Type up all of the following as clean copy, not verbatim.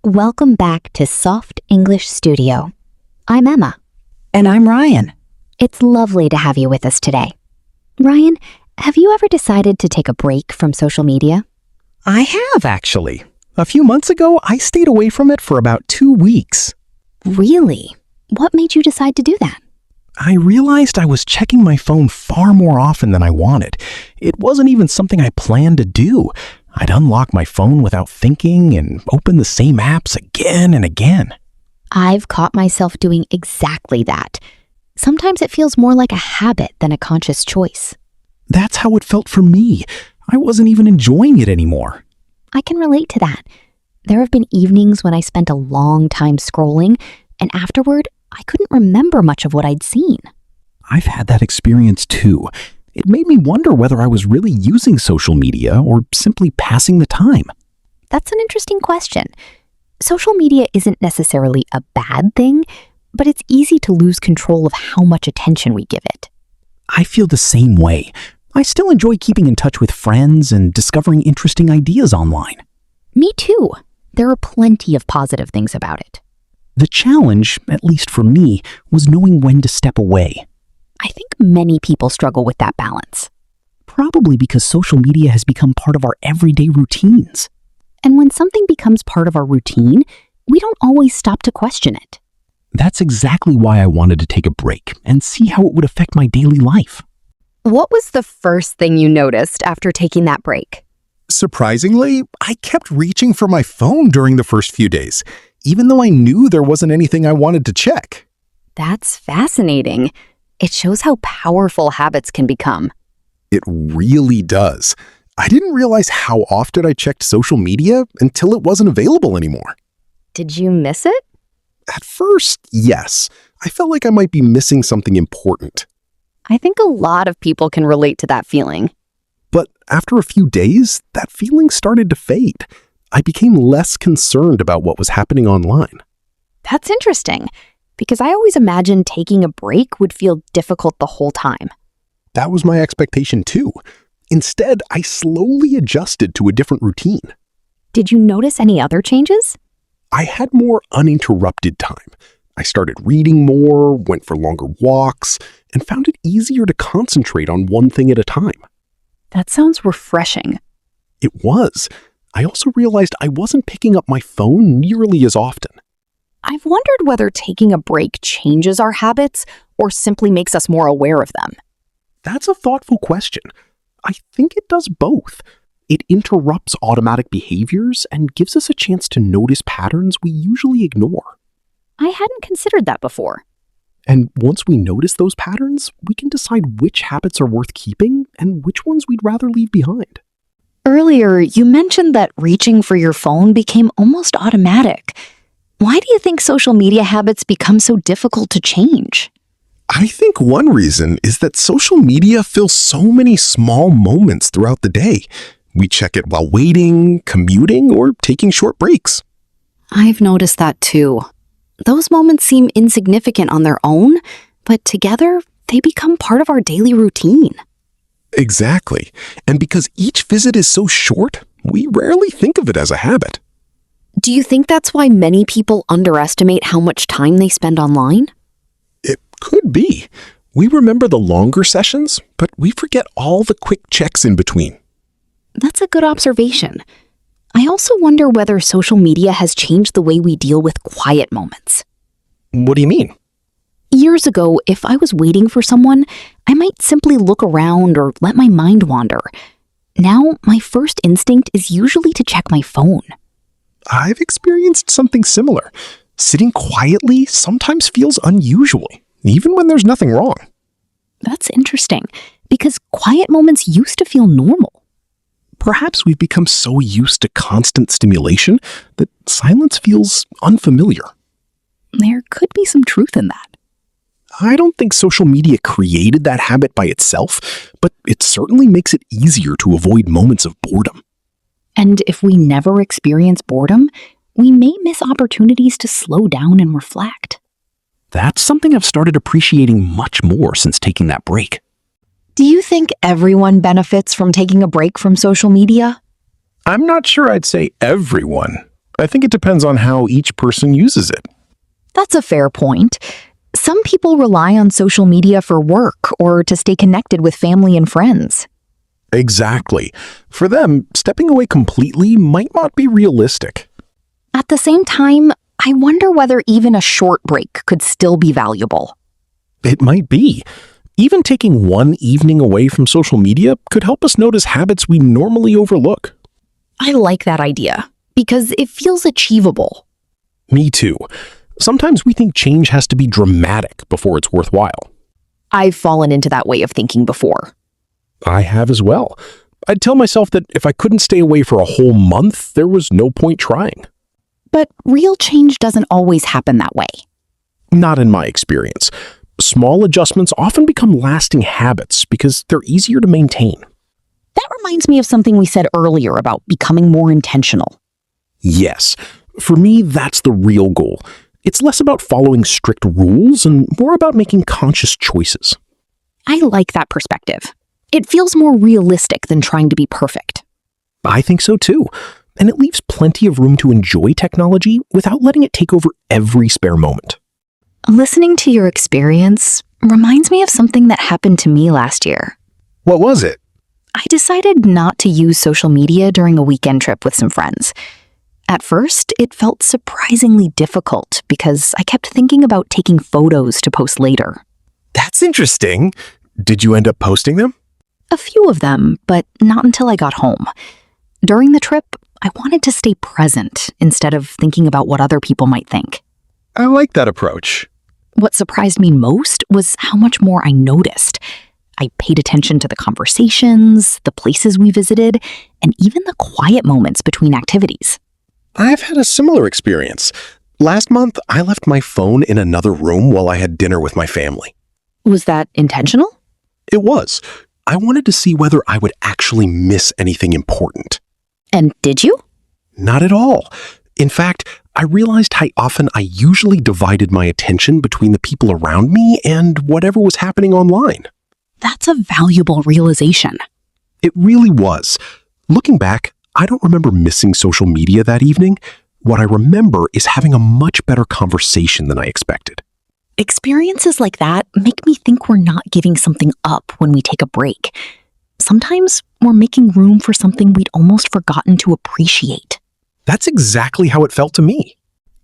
Welcome back to Soft English Studio. I'm Emma. And I'm Ryan. It's lovely to have you with us today. Ryan, have you ever decided to take a break from social media? I have, actually. A few months ago, I stayed away from it for about 2 weeks. Really? What made you decide to do that? I realized I was checking my phone far more often than I wanted. It wasn't even something I planned to do. I'd unlock my phone without thinking and open the same apps again and again. I've caught myself doing exactly that. Sometimes it feels more like a habit than a conscious choice. That's how it felt for me. I wasn't even enjoying it anymore. I can relate to that. There have been evenings when I spent a long time scrolling, and afterward, I couldn't remember much of what I'd seen. I've had that experience too. It made me wonder whether I was really using social media or simply passing the time. That's an interesting question. Social media isn't necessarily a bad thing, but it's easy to lose control of how much attention we give it. I feel the same way. I still enjoy keeping in touch with friends and discovering interesting ideas online. Me too. There are plenty of positive things about it. The challenge, at least for me, was knowing when to step away. I think many people struggle with that balance. Probably because social media has become part of our everyday routines. And when something becomes part of our routine, we don't always stop to question it. That's exactly why I wanted to take a break and see how it would affect my daily life. What was the first thing you noticed after taking that break? Surprisingly, I kept reaching for my phone during the first few days, even though I knew there wasn't anything I wanted to check. That's fascinating. It shows how powerful habits can become. It really does. I didn't realize how often I checked social media until it wasn't available anymore. Did you miss it? At first, yes. I felt like I might be missing something important. I think a lot of people can relate to that feeling. But after a few days, that feeling started to fade. I became less concerned about what was happening online. That's interesting, because I always imagined taking a break would feel difficult the whole time. That was my expectation too. Instead, I slowly adjusted to a different routine. Did you notice any other changes? I had more uninterrupted time. I started reading more, went for longer walks, and found it easier to concentrate on one thing at a time. That sounds refreshing. It was. I also realized I wasn't picking up my phone nearly as often. I've wondered whether taking a break changes our habits or simply makes us more aware of them. That's a thoughtful question. I think it does both. It interrupts automatic behaviors and gives us a chance to notice patterns we usually ignore. I hadn't considered that before. And once we notice those patterns, we can decide which habits are worth keeping and which ones we'd rather leave behind. Earlier, you mentioned that reaching for your phone became almost automatic. Why do you think social media habits become so difficult to change? I think one reason is that social media fills so many small moments throughout the day. We check it while waiting, commuting, or taking short breaks. I've noticed that too. Those moments seem insignificant on their own, but together, they become part of our daily routine. Exactly. And because each visit is so short, we rarely think of it as a habit. Do you think that's why many people underestimate how much time they spend online? It could be. We remember the longer sessions, but we forget all the quick checks in between. That's a good observation. I also wonder whether social media has changed the way we deal with quiet moments. What do you mean? Years ago, if I was waiting for someone, I might simply look around or let my mind wander. Now, my first instinct is usually to check my phone. I've experienced something similar. Sitting quietly sometimes feels unusual, even when there's nothing wrong. That's interesting, because quiet moments used to feel normal. Perhaps we've become so used to constant stimulation that silence feels unfamiliar. There could be some truth in that. I don't think social media created that habit by itself, but it certainly makes it easier to avoid moments of boredom. And if we never experience boredom, we may miss opportunities to slow down and reflect. That's something I've started appreciating much more since taking that break. Do you think everyone benefits from taking a break from social media? I'm not sure I'd say everyone. I think it depends on how each person uses it. That's a fair point. Some people rely on social media for work or to stay connected with family and friends. Exactly. For them, stepping away completely might not be realistic. At the same time, I wonder whether even a short break could still be valuable. It might be. Even taking one evening away from social media could help us notice habits we normally overlook. I like that idea because it feels achievable. Me too. Sometimes we think change has to be dramatic before it's worthwhile. I've fallen into that way of thinking before. I have as well. I'd tell myself that if I couldn't stay away for a whole month, there was no point trying. But real change doesn't always happen that way. Not in my experience. Small adjustments often become lasting habits because they're easier to maintain. That reminds me of something we said earlier about becoming more intentional. Yes, for me, that's the real goal. It's less about following strict rules and more about making conscious choices. I like that perspective. It feels more realistic than trying to be perfect. I think so too. And it leaves plenty of room to enjoy technology without letting it take over every spare moment. Listening to your experience reminds me of something that happened to me last year. What was it? I decided not to use social media during a weekend trip with some friends. At first, it felt surprisingly difficult because I kept thinking about taking photos to post later. That's interesting. Did you end up posting them? A few of them, but not until I got home. During the trip, I wanted to stay present instead of thinking about what other people might think. I like that approach. What surprised me most was how much more I noticed. I paid attention to the conversations, the places we visited, and even the quiet moments between activities. I've had a similar experience. Last month, I left my phone in another room while I had dinner with my family. Was that intentional? It was. I wanted to see whether I would actually miss anything important. And did you? Not at all. In fact, I realized how often I usually divided my attention between the people around me and whatever was happening online. That's a valuable realization. It really was. Looking back, I don't remember missing social media that evening. What I remember is having a much better conversation than I expected. Experiences like that make me think we're not giving something up when we take a break. Sometimes we're making room for something we'd almost forgotten to appreciate. That's exactly how it felt to me.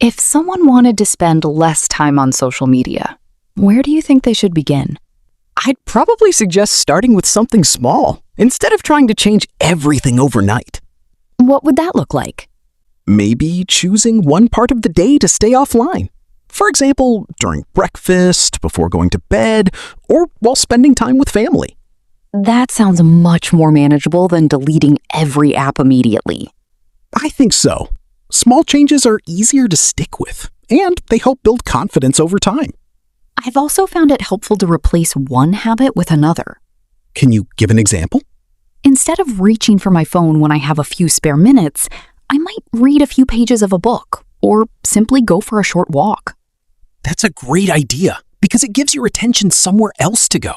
If someone wanted to spend less time on social media, where do you think they should begin? I'd probably suggest starting with something small instead of trying to change everything overnight. What would that look like? Maybe choosing one part of the day to stay offline. For example, during breakfast, before going to bed, or while spending time with family. That sounds much more manageable than deleting every app immediately. I think so. Small changes are easier to stick with, and they help build confidence over time. I've also found it helpful to replace one habit with another. Can you give an example? Instead of reaching for my phone when I have a few spare minutes, I might read a few pages of a book or simply go for a short walk. That's a great idea because it gives your attention somewhere else to go.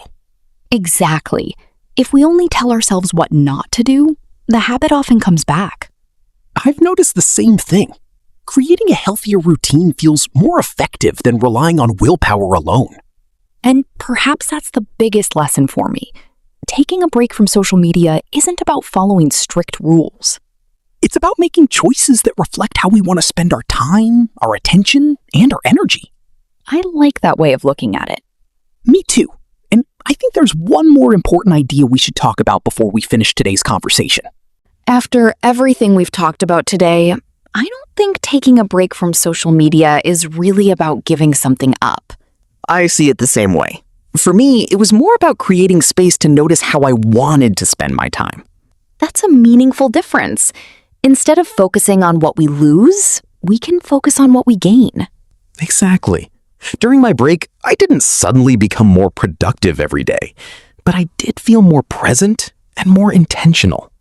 Exactly. If we only tell ourselves what not to do, the habit often comes back. I've noticed the same thing. Creating a healthier routine feels more effective than relying on willpower alone. And perhaps that's the biggest lesson for me. Taking a break from social media isn't about following strict rules. It's about making choices that reflect how we want to spend our time, our attention, and our energy. I like that way of looking at it. Me too. And I think there's one more important idea we should talk about before we finish today's conversation. After everything we've talked about today, I don't think taking a break from social media is really about giving something up. I see it the same way. For me, it was more about creating space to notice how I wanted to spend my time. That's a meaningful difference. Instead of focusing on what we lose, we can focus on what we gain. Exactly. During my break, I didn't suddenly become more productive every day, but I did feel more present and more intentional.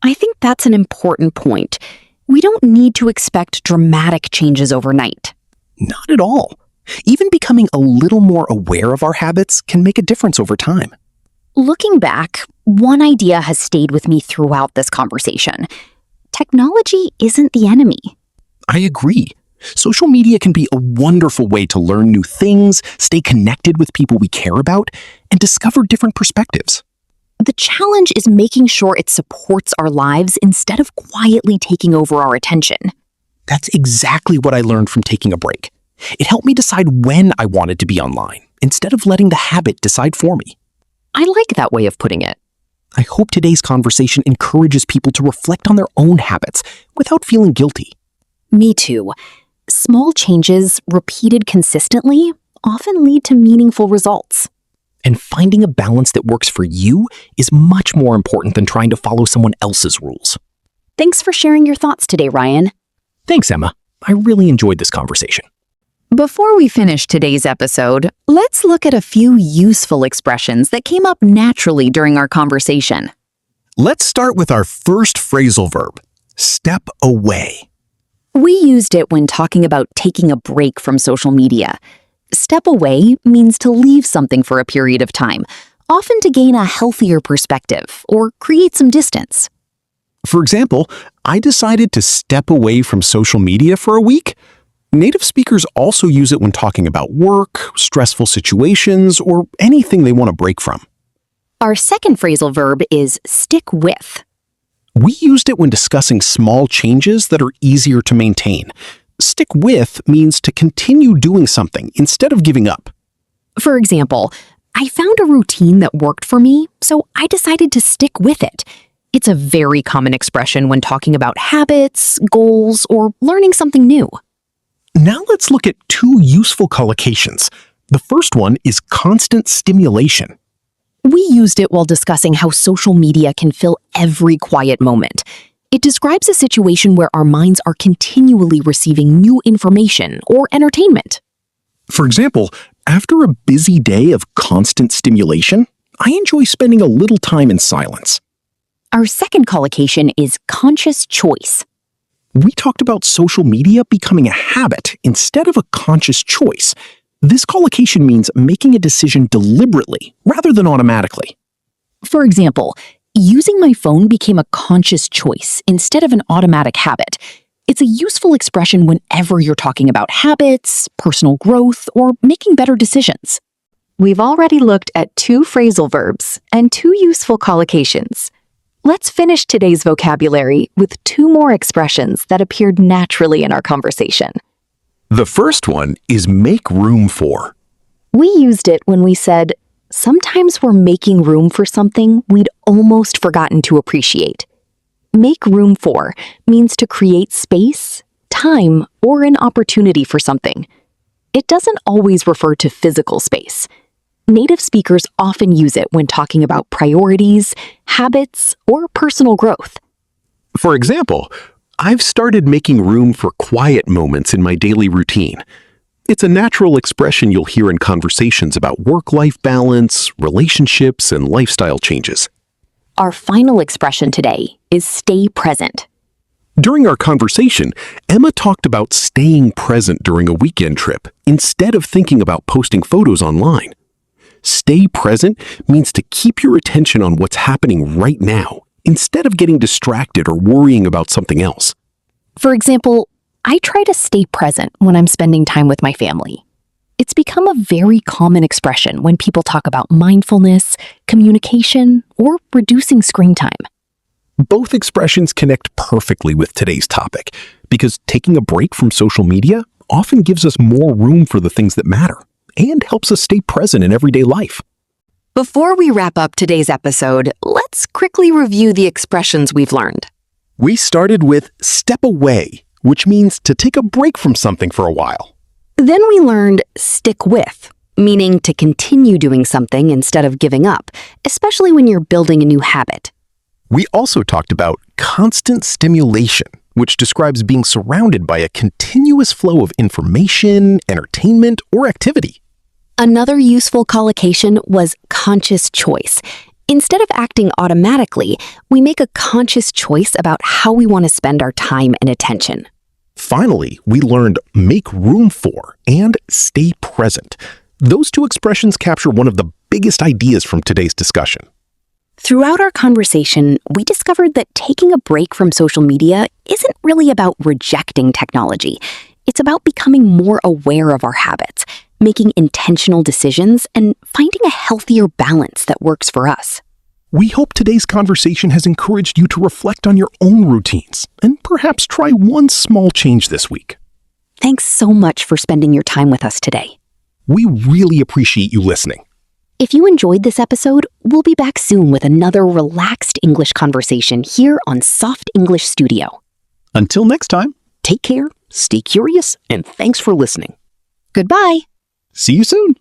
I think that's an important point. We don't need to expect dramatic changes overnight. Not at all. Even becoming a little more aware of our habits can make a difference over time. Looking back, one idea has stayed with me throughout this conversation. Technology isn't the enemy. I agree. Social media can be a wonderful way to learn new things, stay connected with people we care about, and discover different perspectives. The challenge is making sure it supports our lives instead of quietly taking over our attention. That's exactly what I learned from taking a break. It helped me decide when I wanted to be online, instead of letting the habit decide for me. I like that way of putting it. I hope today's conversation encourages people to reflect on their own habits without feeling guilty. Me too. Small changes, repeated consistently, often lead to meaningful results. And finding a balance that works for you is much more important than trying to follow someone else's rules. Thanks for sharing your thoughts today, Ryan. Thanks, Emma. I really enjoyed this conversation. Before we finish today's episode, let's look at a few useful expressions that came up naturally during our conversation. Let's start with our first phrasal verb, step away. We used it when talking about taking a break from social media. Step away means to leave something for a period of time, often to gain a healthier perspective or create some distance. For example, I decided to step away from social media for a week. Native speakers also use it when talking about work, stressful situations, or anything they want to break from. Our second phrasal verb is stick with. We used it when discussing small changes that are easier to maintain. Stick with means to continue doing something instead of giving up. For example, I found a routine that worked for me, so I decided to stick with it. It's a very common expression when talking about habits, goals, or learning something new. Now let's look at two useful collocations. The first one is constant stimulation. We used it while discussing how social media can fill every quiet moment. It describes a situation where our minds are continually receiving new information or entertainment. For example, after a busy day of constant stimulation, I enjoy spending a little time in silence. Our second collocation is conscious choice. We talked about social media becoming a habit instead of a conscious choice. This collocation means making a decision deliberately rather than automatically. For example, using my phone became a conscious choice instead of an automatic habit. It's a useful expression whenever you're talking about habits, personal growth, or making better decisions. We've already looked at 2 phrasal verbs and 2 useful collocations. Let's finish today's vocabulary with 2 more expressions that appeared naturally in our conversation. The first one is make room for. We used it when we said, sometimes we're making room for something we'd almost forgotten to appreciate. Make room for means to create space, time, or an opportunity for something. It doesn't always refer to physical space. Native speakers often use it when talking about priorities, habits, or personal growth. For example, I've started making room for quiet moments in my daily routine. It's a natural expression you'll hear in conversations about work-life balance, relationships, and lifestyle changes. Our final expression today is stay present. During our conversation, Emma talked about staying present during a weekend trip instead of thinking about posting photos online. Stay present means to keep your attention on what's happening right now instead of getting distracted or worrying about something else. For example, I try to stay present when I'm spending time with my family. It's become a very common expression when people talk about mindfulness, communication, or reducing screen time. Both expressions connect perfectly with today's topic because taking a break from social media often gives us more room for the things that matter and helps us stay present in everyday life. Before we wrap up today's episode, let's quickly review the expressions we've learned. We started with step away, which means to take a break from something for a while. Then we learned stick with, meaning to continue doing something instead of giving up, especially when you're building a new habit. We also talked about constant stimulation, which describes being surrounded by a continuous flow of information, entertainment, or activity. Another useful collocation was conscious choice. Instead of acting automatically, we make a conscious choice about how we want to spend our time and attention. Finally, we learned make room for and stay present. Those two expressions capture one of the biggest ideas from today's discussion. Throughout our conversation, we discovered that taking a break from social media isn't really about rejecting technology. It's about becoming more aware of our habits, making intentional decisions, and finding a healthier balance that works for us. We hope today's conversation has encouraged you to reflect on your own routines and perhaps try one small change this week. Thanks so much for spending your time with us today. We really appreciate you listening. If you enjoyed this episode, we'll be back soon with another relaxed English conversation here on Soft English Studio. Until next time, Take care, stay curious, and thanks for listening. Goodbye. see you soon.